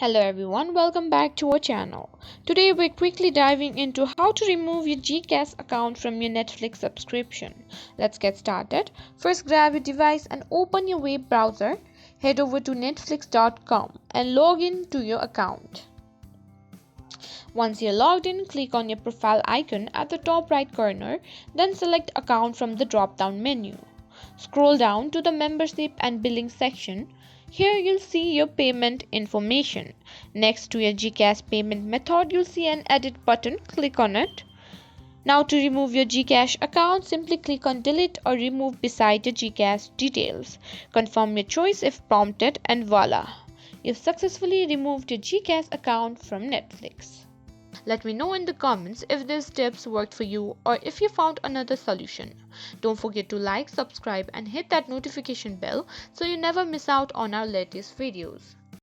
Hello everyone, welcome back to our channel. Today we're quickly diving into how to remove your Gcash account from your Netflix subscription. Let's get started. First, grab your device and open your web browser. Head over to netflix.com and log in to your account. Once you're logged in, click on your profile icon at the top right corner, then select account from the drop-down menu. Scroll down to the membership and billing section. Here you'll see your payment information. Next to your Gcash payment method, you'll see an edit button. Click on it. Now to remove your Gcash account, simply click on delete or remove beside your Gcash details. Confirm your choice if prompted and voila! You've successfully removed your Gcash account from Netflix. Let me know in the comments if these tips worked for you or if you found another solution. Don't forget to like, subscribe and hit that notification bell so you never miss out on our latest videos.